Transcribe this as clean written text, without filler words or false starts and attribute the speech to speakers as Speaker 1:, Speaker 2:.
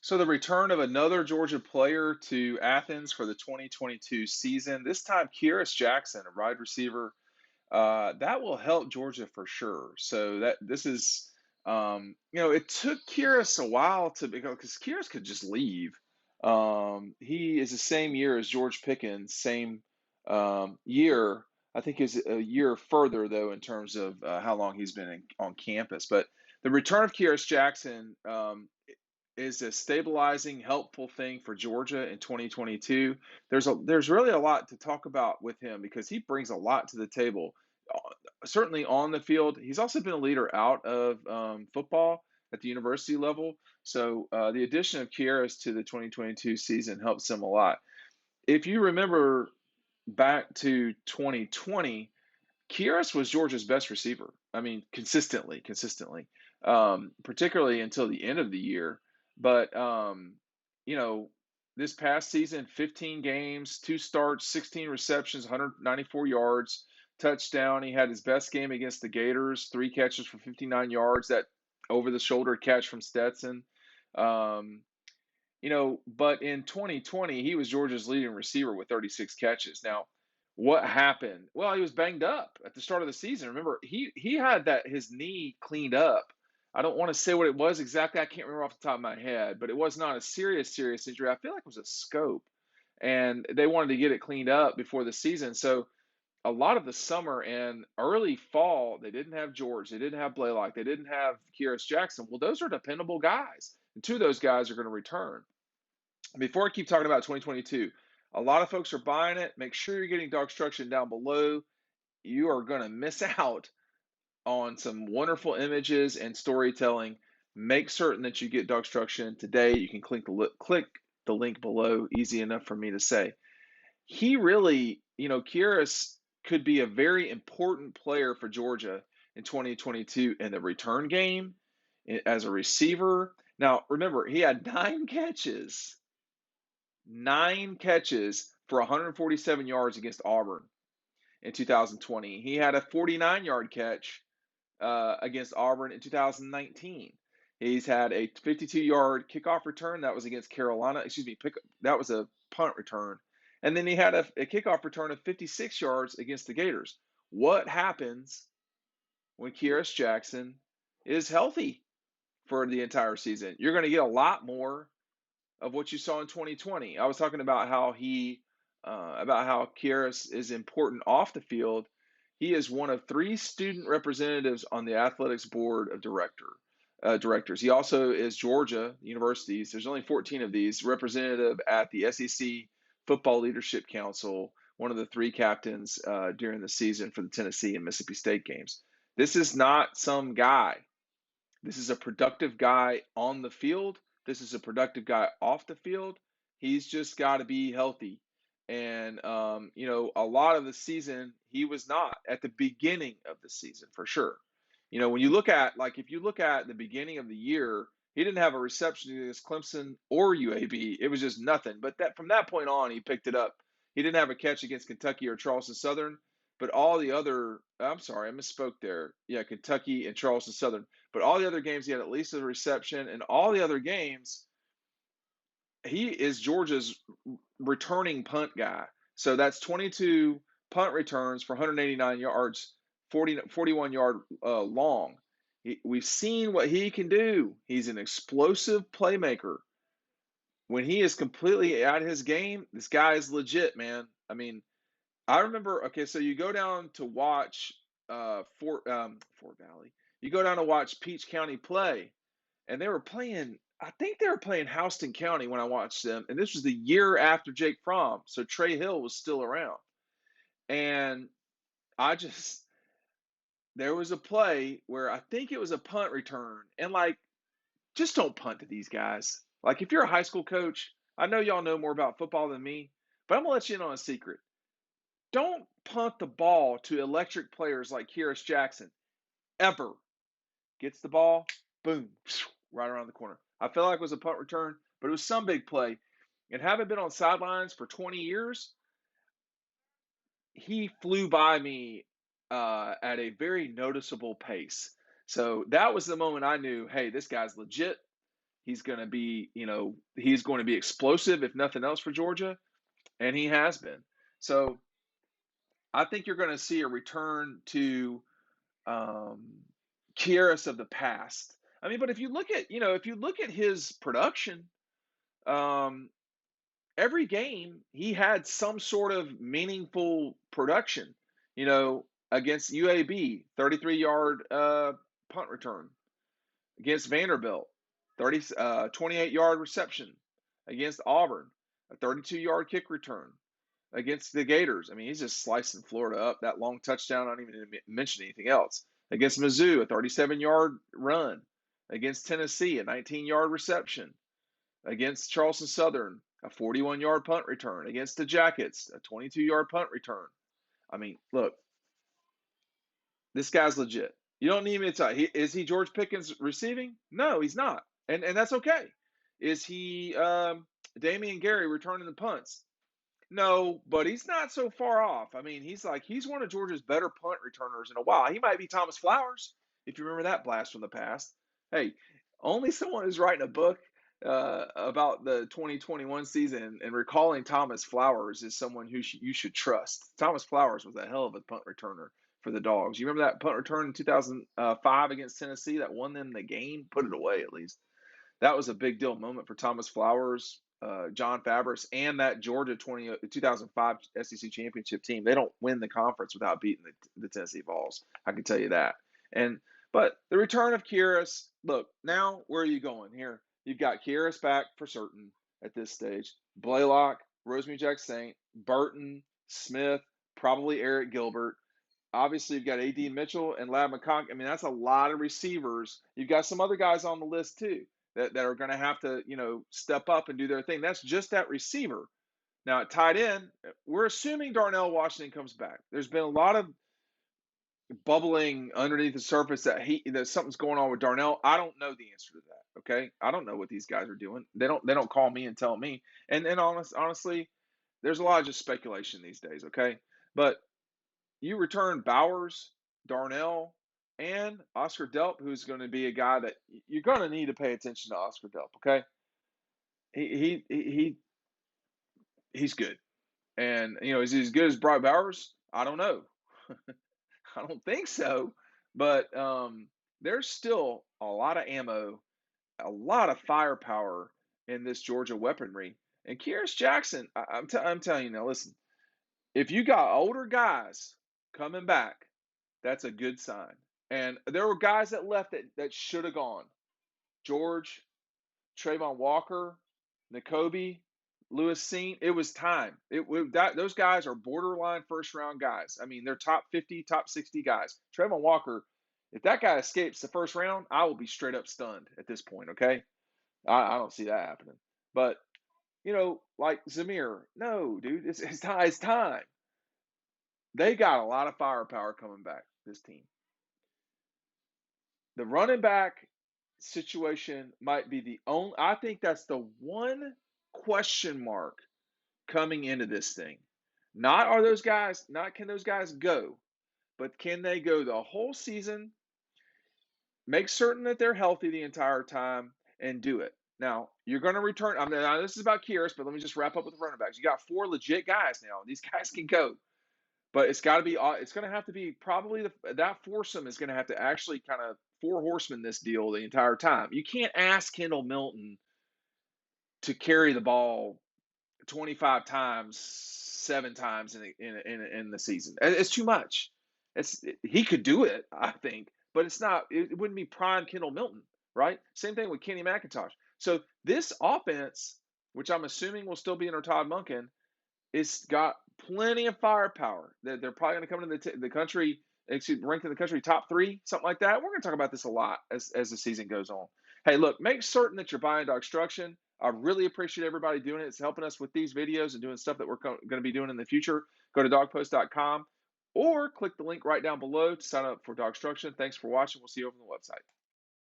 Speaker 1: So the return of another Georgia player to Athens for the 2022 season. This time, Kearis Jackson, a wide receiver, that will help Georgia for sure. So that this is, it took Kearis a while to because Kearis could just leave. He is the same year as George Pickens, same year. I think is a year further though in terms of how long he's been on campus. But the return of Kearis Jackson is a stabilizing, helpful thing for Georgia in 2022. There's really a lot to talk about with him because he brings a lot to the table. Certainly on the field, he's also been a leader out of football at the university level. So the addition of Kearis to the 2022 season helps him a lot. If you remember back to 2020, Kearis was Georgia's best receiver. I mean, consistently, particularly until the end of the year. But you know, this past season, 15 games, 2 starts, 16 receptions, 194 yards, touchdown. He had his best game against the Gators, 3 catches for 59 yards. That over-the-shoulder catch from Stetson. Um, but in 2020, he was Georgia's leading receiver with 36 catches. Now, what happened? Well, he was banged up at the start of the season. Remember, he had his knee cleaned up. I don't want to say what it was exactly. I can't remember off the top of my head, but it was not a serious injury. I feel like it was a scope, and they wanted to get it cleaned up before the season. So a lot of the summer and early fall, they didn't have George, they didn't have Blaylock, they didn't have Kearis Jackson. Well, those are dependable guys, and two of those guys are going to return. Before I keep talking about 2022, a lot of folks are buying it. Make sure you're getting DAWGSTRUCTION down below. You are going to miss out on some wonderful images and storytelling. Make certain that you get DAWGSTRUCTION today. You can click the link below. Easy enough for me to say. He really, Kearis could be a very important player for Georgia in 2022 in the return game as a receiver. Now, remember, he had 9 catches for 147 yards against Auburn in 2020. He had a 49-yard catch against Auburn in 2019. He's had a 52-yard kickoff return that was against Carolina. That was a punt return. And then he had a kickoff return of 56 yards against the Gators. What happens when Kearis Jackson is healthy for the entire season? You're going to get a lot more of what you saw in 2020. I was talking about how Kearis is important off the field. He is one of 3 student representatives on the athletics board of directors. He also is Georgia University's. There's only 14 of these representative at the SEC Football Leadership Council. One of the 3 captains during the season for the Tennessee and Mississippi State games. This is not some guy. This is a productive guy on the field. This is a productive guy off the field. He's just got to be healthy. And, a lot of the season, he was not at the beginning of the season for sure. When you look at, if you look at the beginning of the year, he didn't have a reception against Clemson or UAB. It was just nothing. But from that point on, he picked it up. He didn't have a catch against Kentucky or Charleston Southern. But all the other, I'm sorry, I misspoke there. Yeah, Kentucky and Charleston Southern. But all the other games, he had at least a reception. And all the other games, he is Georgia's returning punt guy. So that's 22 punt returns for 189 yards, 41-yard long. We've seen what he can do. He's an explosive playmaker. When he is completely out of his game, this guy is legit, man. I mean, I remember, okay, so you go down to watch Fort Valley. You go down to watch Peach County play, and I think they were playing Houston County when I watched them, and this was the year after Jake Fromm, so Trey Hill was still around. And there was a play where I think it was a punt return, and just don't punt to these guys. If you're a high school coach, I know y'all know more about football than me, but I'm going to let you in on a secret. Don't punt the ball to electric players like Kearis Jackson, ever. Gets the ball, boom, right around the corner. I felt like it was a punt return, but it was some big play. And having been on sidelines for 20 years, he flew by me at a very noticeable pace. So that was the moment I knew, hey, this guy's legit. He's going to be, he's going to be explosive if nothing else for Georgia, and he has been. So I think you're going to see a return to Kearis of the past. I mean, but if you look at, his production, um, every game he had some sort of meaningful production. Against UAB, 33-yard punt return. Against Vanderbilt, 28-yard reception. Against Auburn, a 32-yard kick return. Against the Gators, I mean, he's just slicing Florida up. That long touchdown, I don't even mention anything else. Against Mizzou, a 37-yard run. Against Tennessee, a 19-yard reception. Against Charleston Southern, a 41-yard punt return. Against the Jackets, a 22-yard punt return. I mean, look, this guy's legit. You don't need me to tell you. Is he George Pickens receiving? No, he's not. And that's okay. Is he Damian Gary returning the punts? No, but he's not so far off. I mean, he's one of Georgia's better punt returners in a while. He might be Thomas Flowers, if you remember that blast from the past. Hey, only someone who's writing a book about the 2021 season and recalling Thomas Flowers is someone who you should trust. Thomas Flowers was a hell of a punt returner for the Dogs. You remember that punt return in 2005 against Tennessee that won them the game? Put it away, at least. That was a big deal moment for Thomas Flowers, John Fabris, and that Georgia 2005 SEC championship team. They don't win the conference without beating the Tennessee Vols. I can tell you that. But the return of Kearis, look, now where are you going here? You've got Kearis back for certain at this stage. Blaylock, Rosemary Jack-Saint, Burton, Smith, probably Eric Gilbert. Obviously, you've got A.D. Mitchell and Lab McConk. I mean, that's a lot of receivers. You've got some other guys on the list, too, that are going to have to, step up and do their thing. That's just that receiver. Now, at tight end, we're assuming Darnell Washington comes back. There's been a lot of bubbling underneath the surface that something's going on with Darnell. I don't know the answer to that. Okay, I don't know what these guys are doing. They don't call me and tell me. And honestly, there's a lot of just speculation these days. Okay, but you return Bowers, Darnell, and Oscar Delp, who's going to be a guy that you're going to need to pay attention to. Oscar Delp. Okay, he's good, and is he as good as Brock Bowers? I don't know. I don't think so, but there's still a lot of ammo, a lot of firepower in this Georgia weaponry. And Kearis Jackson, I'm telling you now, listen, if you got older guys coming back, that's a good sign. And there were guys that left that should have gone. George, Trayvon Walker, Nakobe, Lewis Cine, it was time. Those guys are borderline first-round guys. I mean, they're top 50, top 60 guys. Trayvon Walker, if that guy escapes the first round, I will be straight up stunned at this point, okay? I don't see that happening. But, like Zamir, no, dude, it's time. They got a lot of firepower coming back, this team. The running back situation might be the only, I think that's the one question mark coming into this thing. Not can those guys go, but can they go the whole season, make certain that they're healthy the entire time, and do it. Now, you're going to return. Now this is about Kearis, but let me just wrap up with the running backs. You got 4 legit guys now. These guys can go. But it's going to have to be probably that foursome is going to have to actually kind of 4 horsemen this deal the entire time. You can't ask Kendall Milton to carry the ball 25 times, 7 times in the season. It's too much. He could do it, I think, but it wouldn't be prime Kendall Milton, right? Same thing with Kenny McIntosh. So this offense, which I'm assuming will still be under Todd Monken, it's got plenty of firepower. They're probably going to come into the country, ranked in the country top 3, something like that. We're going to talk about this a lot as the season goes on. Hey, look, make certain that you're buying DAWGSTRUCTION. I really appreciate everybody doing it. It's helping us with these videos and doing stuff that we're going to be doing in the future. Go to dawgpost.com or click the link right down below to sign up for DAWGSTRUCTION. Thanks for watching. We'll see you over on the website.